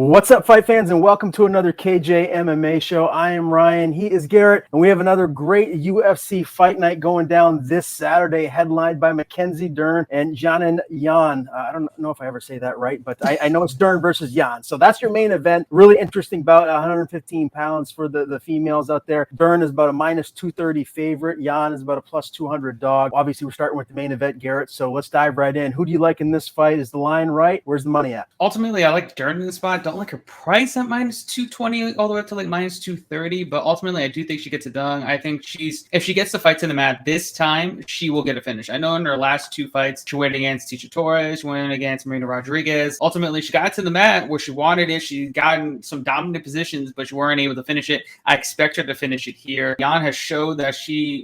What's up, fight fans, and welcome to another KJ MMA show. I am Ryan, he is Garrett, and we have another great UFC fight night going down this Saturday, headlined by Mackenzie, Dern, and Xiaonan. I don't know if I ever say that right, but I know it's Dern versus Jan. So that's your main event. Really interesting bout, 115 pounds for the females out there. Dern is about a minus 230 favorite. Jan is about a plus 200 dog. Obviously, we're starting with the main event, Garrett, so let's dive right in. Who do you like in this fight? Is the line right? Where's the money at? Ultimately, I like Dern in the spot. Don't like her price at minus 220 all the way up to like minus 230, but ultimately I do think she gets it done. I think if she gets the fight to the mat this time, she will get a finish. I know in her last two fights, she went against Tecia Torres, she went against Marina Rodriguez. Ultimately, she got to the mat where she wanted it. She's gotten some dominant positions, but she weren't able to finish it. I expect her to finish it here. Jan has showed that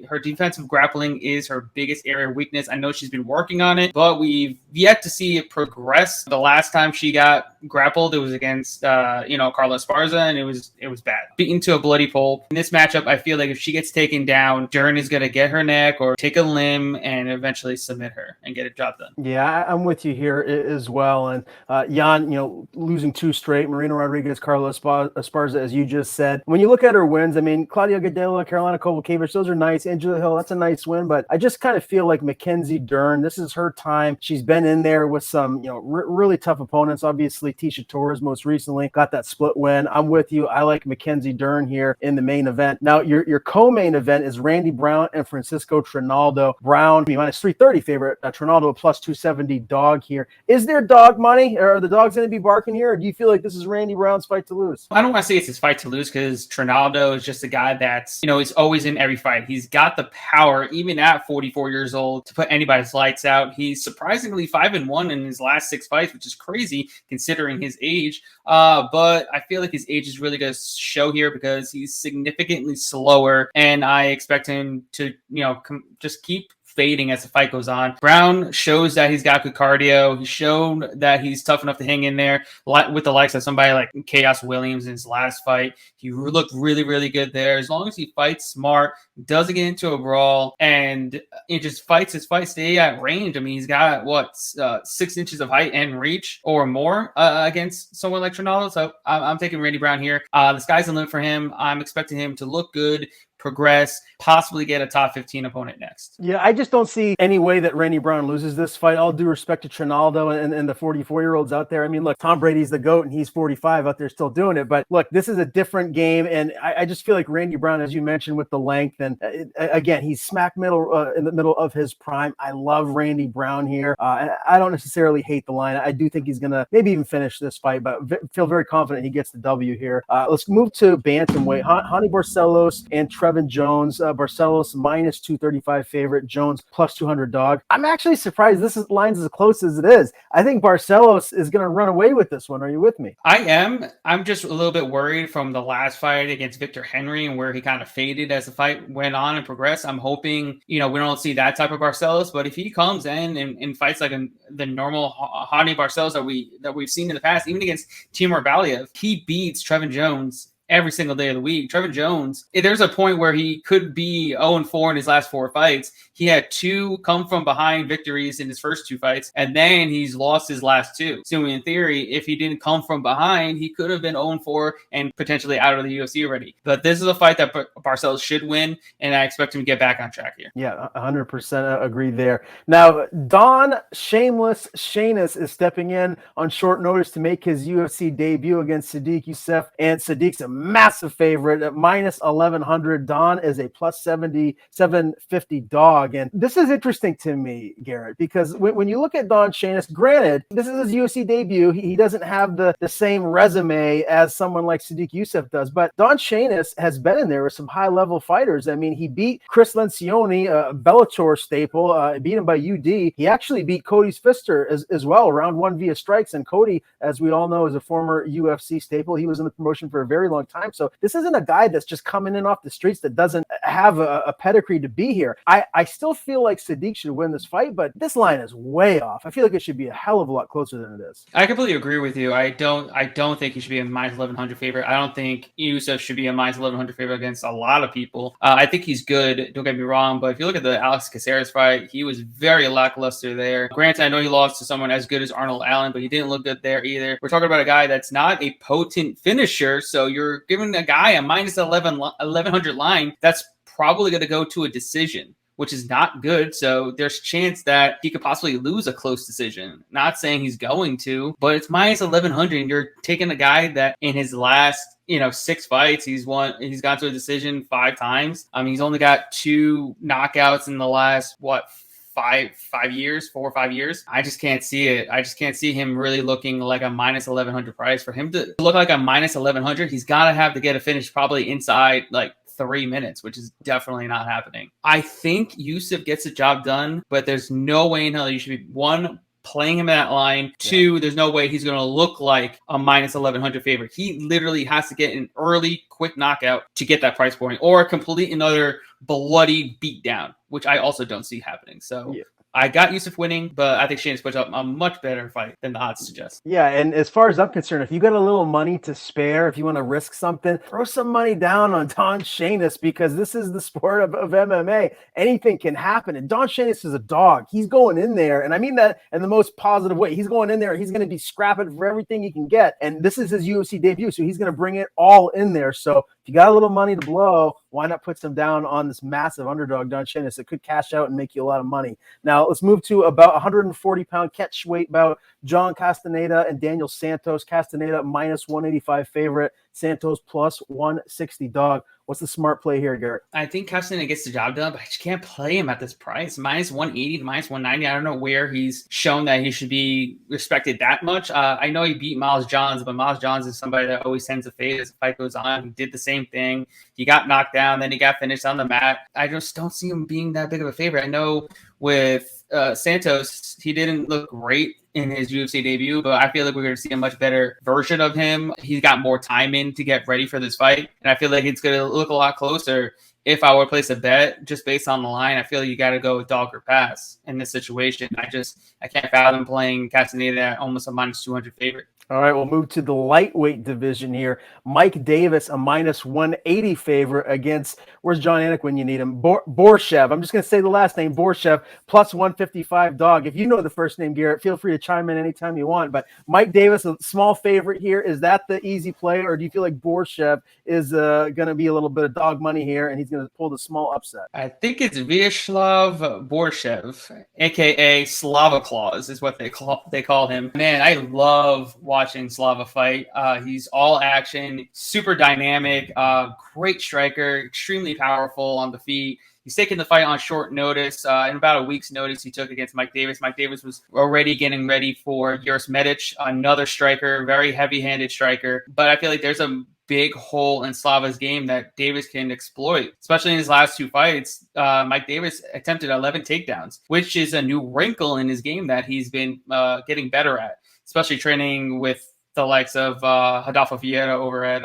her defensive grappling is her biggest area of weakness. I know she's been working on it, but we've yet to see it progress. The last time she got grappled, it was against Carla Esparza, and it was bad. Beaten to a bloody pulp. In this matchup, I feel like if she gets taken down, Dern is going to get her neck or take a limb and eventually submit her and get a job done. Yeah, I'm with you here as well. And Jan, losing two straight, Marina Rodriguez, Carla Esparza, as you just said. When you look at her wins, I mean, Claudia Gadelha, Carolina Kowalkiewicz, those are nice. Angela Hill, that's a nice win. But I just kind of feel like Mackenzie Dern, this is her time. She's been in there with some, really tough opponents. Obviously, Tecia Torres most recently got that split win. I'm with you. I like Mackenzie Dern here in the main event. Now, your co-main event is Randy Brown and Francisco Trinaldo. Brown, minus 330 favorite. Trinaldo, a plus 270 dog here. Is there dog money? Or are the dogs going to be barking here? Or do you feel like this is Randy Brown's fight to lose? I don't want to say it's his fight to lose because Trinaldo is just a guy that's, he's always in every fight. He's got the power, even at 44 years old, to put anybody's lights out. He's surprisingly 5-1 in his last 6 fights, which is crazy considering his age. But I feel like his age is really going to show here because he's significantly slower, and I expect him to, just keep fading as the fight goes on. Brown shows that he's got good cardio. He showed that he's tough enough to hang in there with the likes of somebody like Chaos Williams in his last fight. He looked really, really good there. As long as he fights smart, doesn't get into a brawl, and he just fights his fight, stay at range. I mean, he's got 6 inches of height and reach or more against someone like Trinaldo. So I'm taking Randy Brown here. The sky's the limit for him. I'm expecting him to look good, progress, possibly get a top 15 opponent next. Yeah, I just don't see any way that Randy Brown loses this fight. All due respect to Trinaldo and the 44-year-olds out there. I mean, look, Tom Brady's the GOAT and he's 45 out there still doing it. But look, this is a different game. And I just feel like Randy Brown, as you mentioned, with the length, and again, he's smack middle in the middle of his prime. I love Randy Brown here. And I don't necessarily hate the line. I do think he's going to maybe even finish this fight, but feel very confident he gets the W here. Let's move to bantamweight. Hani Barcelos and Trevin Jones. Barcelos minus 235 favorite, Jones plus 200 dog. I'm actually surprised this line's as close as it is. I think Barcelos is going to run away with this one. Are you with me? I am. I'm just a little bit worried from the last fight against Victor Henry and where he kind of faded as the fight went on and progressed. I'm hoping, we don't see that type of Barcelos, but if he comes in and fights like the normal Hani Barcelos that we've seen in the past, even against Timur Valiev, he beats Trevin Jones every single day of the week. Trevin Jones, there's a point where he could be 0-4 in his last 4 fights. He had 2 come from behind victories in his first 2 fights, and then he's lost his last 2. So in theory, if he didn't come from behind, he could have been 0-4 and potentially out of the UFC already. But this is a fight that Barcelos should win, and I expect him to get back on track here. Yeah, 100% agree there. Now, Don Shameless Shanus is stepping in on short notice to make his UFC debut against Sodiq Yusuff, and Sadiq's a massive favorite at minus 1100. Don is a plus 750 dog. And this is interesting to me, Garrett, because when you look at Don Shanis, granted, this is his UFC debut. He doesn't have the same resume as someone like Sodiq Yusuff does, but Don Shanis has been in there with some high-level fighters. I mean, he beat Chris Lencioni, a Bellator staple, beat him by UD. He actually beat Cody Pfister as well, round 1 via strikes. And Cody, as we all know, is a former UFC staple. He was in the promotion for a very long long time. So this isn't a guy that's just coming in off the streets that doesn't have a pedigree to be here. I still feel like Sadiq should win this fight, but this line is way off. I feel like it should be a hell of a lot closer than it is. I completely agree with you. I don't think he should be a minus 1100 favorite. I don't think Yusuf should be a minus 1100 favorite against a lot of people. I think he's good. Don't get me wrong, but if you look at the Alex Caceres fight, he was very lackluster there. Granted, I know he lost to someone as good as Arnold Allen, but he didn't look good there either. We're talking about a guy that's not a potent finisher, so you're giving a guy a minus 1100 line that's probably going to go to a decision, which is not good. So there's a chance that he could possibly lose a close decision. Not saying he's going to, but it's minus 1100. And you're taking a guy that in his last 6 fights, he's gone to a decision 5 times. He's only got 2 knockouts in the last, 4 or 5 years. I just can't see it. I just can't see him really looking like a minus 1100 price. For him to look like a minus 1100, he's got to have to get a finish probably inside like 3 minutes, which is definitely not happening. I think Yusuf gets the job done, but there's no way in hell you should be, 1, playing him in that line. 2, there's no way he's going to look like a minus 1100 favorite. He literally has to get an early, quick knockout to get that price point, or complete another bloody beatdown, which I also don't see happening. So I got Yusuf winning, but I think Shane puts up a much better fight than the odds suggest. Yeah, and as far as I'm concerned, if you got a little money to spare, if you want to risk something, throw some money down on Don Shainis, because this is the sport of MMA. Anything can happen. And Don Shainis is a dog. He's going in there, and I mean that in the most positive way. He's going in there, he's going to be scrapping for everything he can get. And this is his UFC debut, so he's going to bring it all in there. So if you got a little money to blow, why not put some down on this massive underdog, Don Shainis? It could cash out and make you a lot of money. Now, let's move to about 140-pound catch weight bout. John Castaneda and Daniel Santos. Castaneda minus 185 favorite. Santos plus 160 dog. What's the smart play here, Garrett? I think Castaneda gets the job done, but I just can't play him at this price. Minus 180 to minus 190. I don't know where he's shown that he should be respected that much. I know he beat Miles Johns, but Miles Johns is somebody that always tends to fade as the fight goes on. He did the same thing. He got knocked down, then he got finished on the mat. I just don't see him being that big of a favorite. I know with Santos, he didn't look great in his UFC debut, but I feel like we're going to see a much better version of him. He's got more time in to get ready for this fight, and I feel like it's going to look a lot closer. If I were to place a bet just based on the line, I feel like you got to go with dog or pass in this situation. I can't fathom playing Castaneda at almost a minus 200 favorite. All right, we'll move to the lightweight division here. Mike Davis, a minus 180 favorite against, where's John Anik when you need him? Borshev. I'm just going to say the last name, Borshev, plus 155 dog. If you know the first name, Garrett, feel free to chime in anytime you want. But Mike Davis, a small favorite here. Is that the easy play, or do you feel like Borshev is going to be a little bit of dog money here, and he's going to pull the small upset? I think it's Vyacheslav Borshev, a.k.a. Slava Claus is what they call him. Man, I love watching Slava fight. He's all action, super dynamic, great striker, extremely powerful on the feet. He's taking the fight on short notice. In about a week's notice, he took against Mike Davis. Mike Davis was already getting ready for Uros Medic, another striker, very heavy-handed striker. But I feel like there's a big hole in Slava's game that Davis can exploit, especially in his last 2 fights. Mike Davis attempted 11 takedowns, which is a new wrinkle in his game that he's been getting better at, especially training with the likes of Rodolfo Vieira over at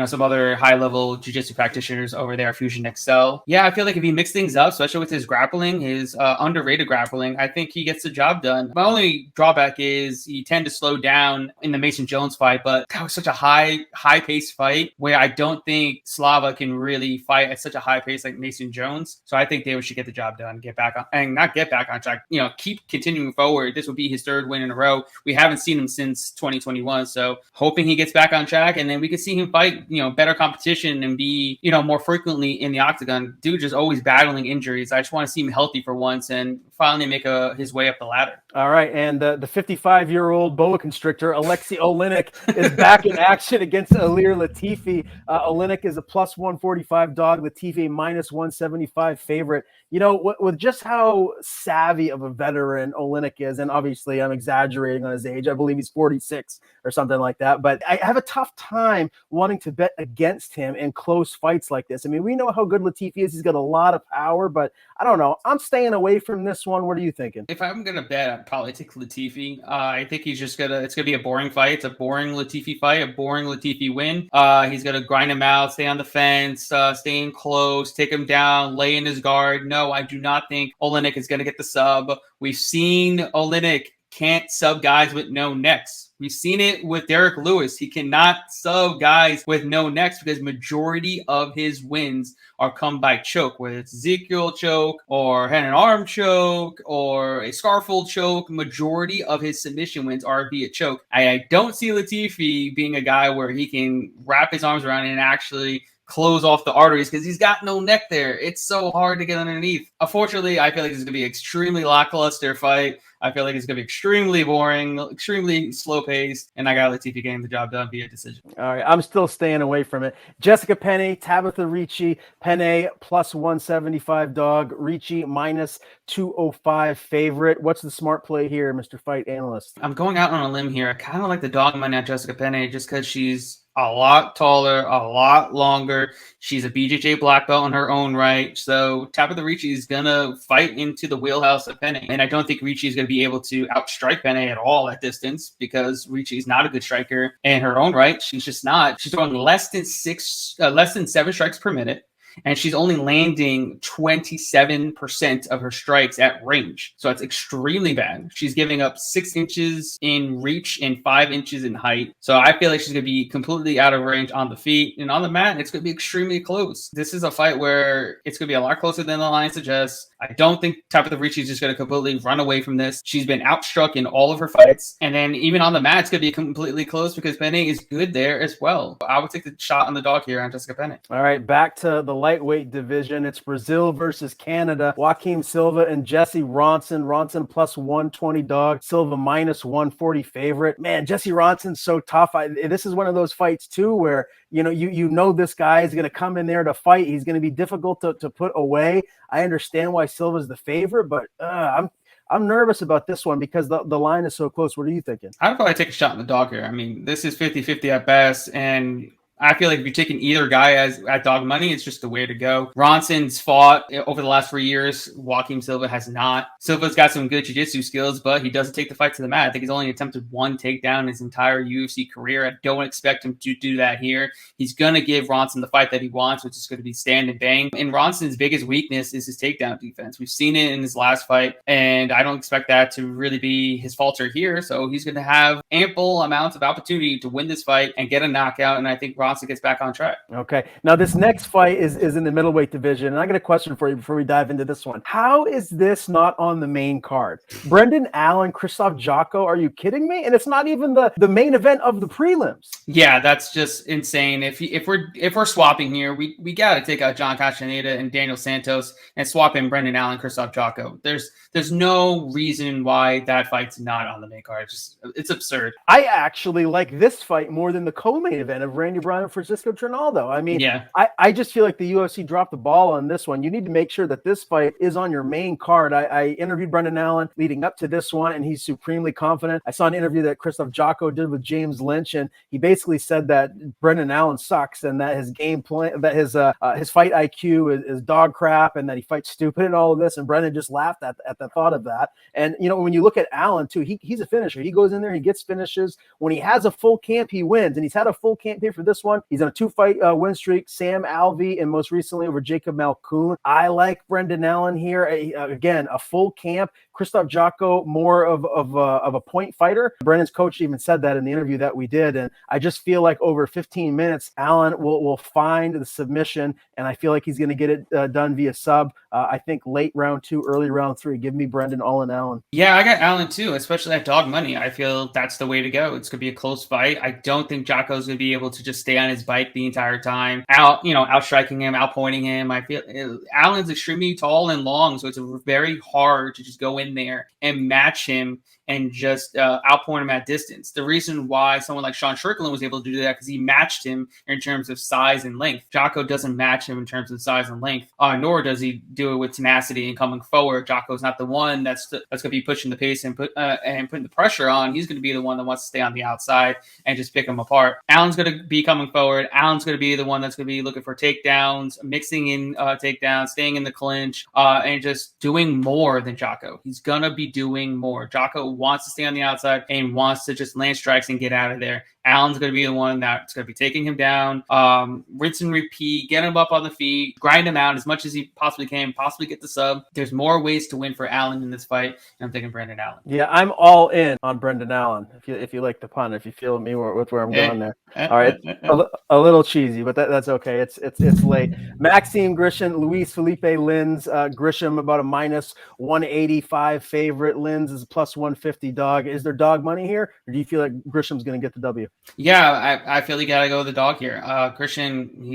some other high-level jiu-jitsu practitioners over there at Fusion Excel. Yeah, I feel like if he mixed things up, especially with his grappling, his underrated grappling, I think he gets the job done. My only drawback is he tend to slow down in the Mason Jones fight, but that was such a high-paced fight where I don't think Slava can really fight at such a high pace like Mason Jones. So I think Davis should get the job done, not get back on track, keep continuing forward. This will be his 3rd win in a row. We haven't seen him since 2021, so hoping he gets back on track, and then we can see him fight, better competition and be, more frequently in the octagon. Dude just always battling injuries. I just want to see him healthy for once and finally make his way up the ladder. All right, and the 55-year-old boa constrictor, Alexei Oleinik, is back in action against Ilir Latifi. Oleinik is a plus 145 dog, Latifi minus 175 favorite. With just how savvy of a veteran Oleinik is, and obviously I'm exaggerating on his age. I believe he's 46 or something like that, but I have a tough time wanting to bet against him in close fights like this. I mean, we know how good Latifi is. He's got a lot of power, but I don't know. I'm staying away from this one. What are you thinking? If I'm going to bet, I'd probably take Latifi. I think it's gonna be a boring fight. It's a boring Latifi fight, a boring Latifi win. He's gonna grind him out, stay on the fence, stay in close, take him down, lay in his guard. No, I do not think Oleinik is gonna get the sub. We've seen Oleinik can't sub guys with no necks. We've seen it with Derek Lewis. He cannot sub guys with no necks because majority of his wins are come by choke, whether it's Ezekiel choke or hand and arm choke or a scarfold choke. Majority of his submission wins are via choke. I don't see Latifi being a guy where he can wrap his arms around it and actually close off the arteries because he's got no neck there. It's so hard to get underneath. Unfortunately, I feel like it's going to be an extremely lackluster fight. I feel like it's going to be extremely boring, extremely slow paced, and I got Latifi getting the job done via decision. All right, I'm still staying away from it. Jessica Penne, Tabitha Ricci, Penne plus 175 dog, Ricci minus 205 favorite. What's the smart play here, Mr. Fight Analyst? I'm going out on a limb here. I kind of like the dog money on Jessica Penne just because she's a lot taller, a lot longer. She's a BJJ black belt in her own right. So Tabitha Ricci is going to fight into the wheelhouse of Penne. And I don't think Ricci is going to be able to outstrike Penne at all at distance because Ricci is not a good striker in her own right. She's just not. She's throwing less than 7 strikes per minute. And she's only landing 27% of her strikes at range. So it's extremely bad. She's giving up 6 inches in reach and 5 inches in height. So I feel like she's going to be completely out of range on the feet. And on the mat, it's going to be extremely close. This is a fight where it's going to be a lot closer than the line suggests. I don't think Tabitha Ricci is just going to completely run away from this. She's been outstruck in all of her fights. And then even on the mat, it's going to be completely close because Penne is good there as well. I would take the shot on the dog here on Jessica Penne. All right, back to the lightweight division. It's Brazil versus Canada. Joaquim Silva and Jesse Ronson. Ronson plus 120 dog. Silva minus 140 favorite. Man, Jesse Ronson's so tough. This is one of those fights too where you know this guy is going to come in there to fight. He's going to be difficult to put away. I understand why Silva's the favorite, but I'm nervous about this one because the line is so close. What are you thinking? I'd probably take a shot in the dog here. I mean, this is 50-50 at best, and I feel like if you're taking either guy at dog money, it's just the way to go. Ronson's fought over the last 3 years. Joaquim Silva has not. Silva's got some good jiu-jitsu skills, but he doesn't take the fight to the mat. I think he's only attempted 1 takedown in his entire UFC career. I don't expect him to do that here. He's going to give Ronson the fight that he wants, which is going to be stand and bang. And Ronson's biggest weakness is his takedown defense. We've seen it in his last fight, and I don't expect that to really be his falter here. So he's going to have ample amounts of opportunity to win this fight and get a knockout, and I think Ronson gets back on track. Okay. Now this next fight is in the middleweight division. And I got a question for you before we dive into this one. How is this not on the main card? Brendan Allen, Christoph Jocko, are you kidding me? And it's not even the main event of the prelims. Yeah, that's just insane. If we're swapping here, we got to take out John Castaneda and Daniel Santos and swap in Brendan Allen, Christoph Jocko. There's no reason why that fight's not on the main card. It's absurd. I actually like this fight more than the co-main event of Randy Brown and Francisco Trinaldo. I mean, yeah. I just feel like the UFC dropped the ball on this one. You need to make sure that this fight is on your main card. I interviewed Brendan Allen leading up to this one, and he's supremely confident. I saw an interview that Christoph Jocko did with James Lynch, and he basically said that Brendan Allen sucks and that his game plan, that his fight IQ is dog crap, and that he fights stupid and all of this. And Brendan just laughed at the thought of that. And when you look at Allen too, he's a finisher. He goes in there, he gets finishes. When he has a full camp, he wins, and he's had a full camp here for this one. He's on a 2-fight win streak. Sam Alvey, and most recently over Jacob Malkoun. I like Brendan Allen here. Again, a full camp. Christoph Jocko, more of a point fighter. Brendan's coach even said that in the interview that we did. And I just feel like over 15 minutes, Allen will find the submission, and I feel like he's going to get it done via sub. I think late round 2, early round 3. Give me Brendan all in Allen. Yeah, I got Allen too, especially at dog money. I feel that's the way to go. It's going to be a close fight. I don't think Jocko's going to be able to just stay on his bike the entire time, outstriking him, outpointing him. I feel Allen's extremely tall and long, so it's very hard to just go in there and match him and just outpoint him at distance. The reason why someone like Sean Strickland was able to do that because he matched him in terms of size and length. Jocko doesn't match him in terms of size and length, nor does he do it with tenacity and coming forward. Jocko's not the one that's going to be pushing the pace and putting the pressure on. He's going to be the one that wants to stay on the outside and just pick him apart. Allen's going to be coming coming forward. Allen's going to be the one that's going to be looking for takedowns, mixing in takedowns, staying in the clinch, and just doing more than Jocko. He's going to be doing more. Jocko wants to stay on the outside and wants to just land strikes and get out of there. Allen's going to be the one that's going to be taking him down, rinse and repeat, get him up on the feet, grind him out as much as he possibly can, possibly get the sub. There's more ways to win for Allen in this fight, and I'm taking Brendan Allen. Yeah, I'm all in on Brendan Allen. If you like the pun, if you feel me with where I'm going there. All right, a little cheesy, but that's okay. It's late. Maxime Grisham, Luis Felipe Lins, Grisham about a minus 185 favorite. Lins is plus 150 dog. Is there dog money here, or do you feel like Grisham's going to get the W? Yeah, I feel you got to go with the dog here. Christian,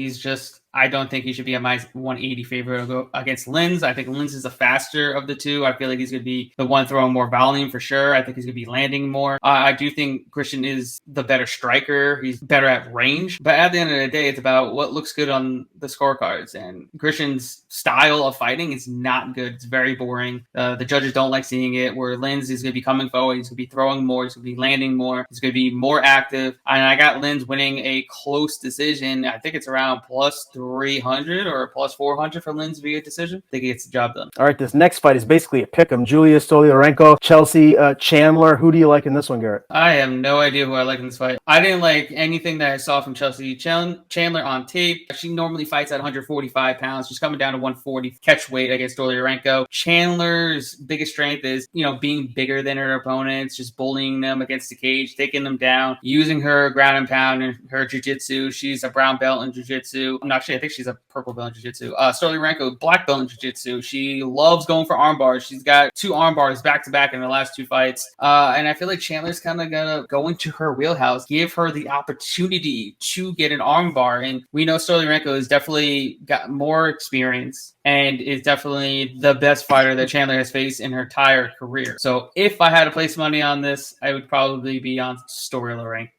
I don't think he should be a minus 180 favorite against Lins. I think Lins is the faster of the two. I feel like he's going to be the one throwing more volume for sure. I think he's going to be landing more. I do think Christian is the better striker. He's better at range. But at the end of the day, it's about what looks good on the scorecards. And Christian's style of fighting is not good. It's very boring. The judges don't like seeing it, where Lins is going to be coming forward. He's going to be throwing more. He's going to be landing more. He's going to be more active. And I got Lins winning a close decision. I think it's around plus 300 or plus 400 for Lins via decision. I think he gets the job done. All right, this next fight is basically a pick'em. Julia Stolyarenko, Chelsea Chandler. Who do you like in this one, Garrett? I have no idea who I like in this fight. I didn't like anything that I saw from Chelsea Chandler on tape. She normally fights at 145 pounds. She's coming down to 140 catch weight against Stolyarenko. Chandler's biggest strength is, being bigger than her opponents, just bullying them against the cage, taking them down, using her ground and pound and her jiu-jitsu. She's a brown belt in jiu-jitsu. I think she's a purple belt in jiu-jitsu. Stolyarenko, black belt in jiu-jitsu. She loves going for arm bars. She's got 2 arm bars back-to-back in the last 2 fights. And I feel like Chandler's kind of going to go into her wheelhouse, give her the opportunity to get an arm bar. And we know Stolyarenko has definitely got more experience and is definitely the best fighter that Chandler has faced in her entire career. So if I had to place money on this, I would probably be on Stolyarenko.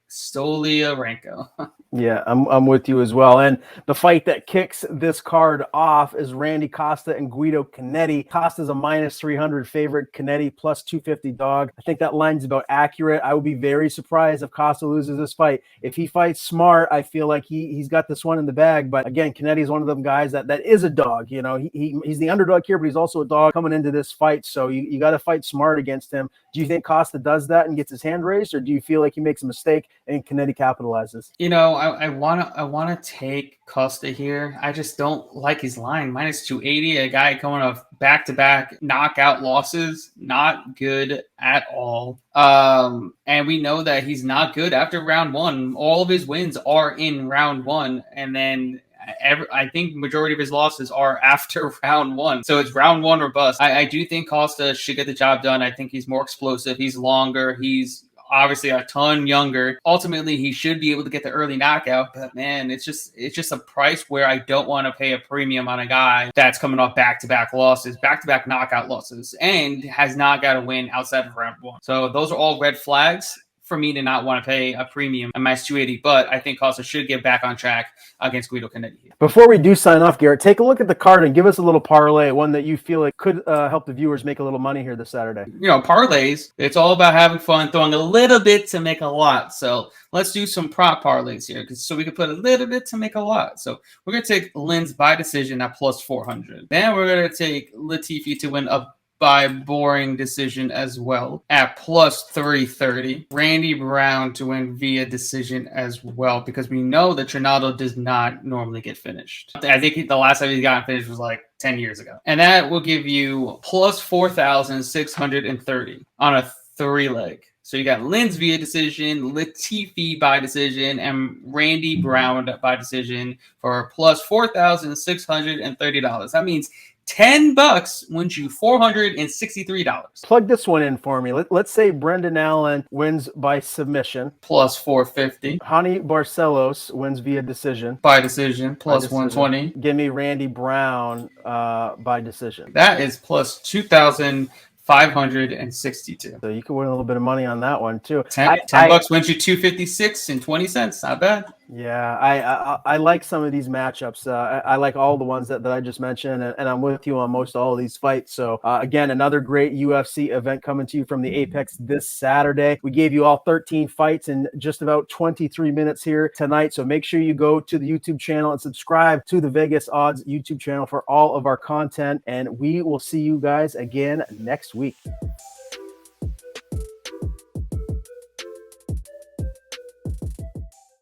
Yeah, I'm with you as well. And the fight that kicks this card off is Randy Costa and Guido Canetti. Costa's a minus 300 favorite, Canetti plus 250 dog. I think that line's about accurate. I would be very surprised if Costa loses this fight. If he fights smart, I feel like he's got this one in the bag. But again, Canetti is one of them guys that is a dog. He's the underdog here, but he's also a dog coming into this fight. So you got to fight smart against him. Do you think Costa does that and gets his hand raised, or do you feel like he makes a mistake and Canetti capitalizes? I wanna take Costa here. I just don't like his line. Minus 280, a guy coming off back-to-back knockout losses. Not good at all. And we know that he's not good after round 1. All of his wins are in round 1. And then I think majority of his losses are after round 1. So it's round 1 or bust. I do think Costa should get the job done. I think he's more explosive. He's longer. He's obviously a ton younger. Ultimately, he should be able to get the early knockout, but man, it's just a price where I don't want to pay a premium on a guy that's coming off back-to-back losses, back-to-back knockout losses, and has not got a win outside of round 1. So those are all red flags for me to not want to pay a premium at minus 280, but I think Costa should get back on track against Guido Canetti. Before we do sign off, Garrett, take a look at the card and give us a little parlay, one that you feel like could help the viewers make a little money here this Saturday. Parlays, it's all about having fun, throwing a little bit to make a lot. So let's do some prop parlays here, so we can put a little bit to make a lot. So we're going to take Lins by decision at plus 400. Then we're going to take Latifi to win up by boring decision as well at plus 330. Randy Brown to win via decision as well, because we know that Trinaldo does not normally get finished. I think the last time he got finished was like 10 years ago. And that will give you plus 4,630 on a 3-leg. So you got Lins via decision, Latifi by decision, and Randy Brown by decision for plus $4,630. That means $10 wins you $463. Plug this one in for me. Let's say Brendan Allen wins by submission. Plus 450. Hani Barcelos wins via decision. By decision. Plus 120. Give me Randy Brown by decision. That is plus 2,562. So you can win a little bit of money on that one too. $10 wins you $2.56 and 20 cents. Not bad. Yeah, I like some of these matchups. I like all the ones that I just mentioned, and I'm with you on most all of these fights. So again, another great UFC event coming to you from the Apex this Saturday. We gave you all 13 fights in just about 23 minutes here tonight. So make sure you go to the YouTube channel and subscribe to the Vegas Odds YouTube channel for all of our content. And we will see you guys again next week.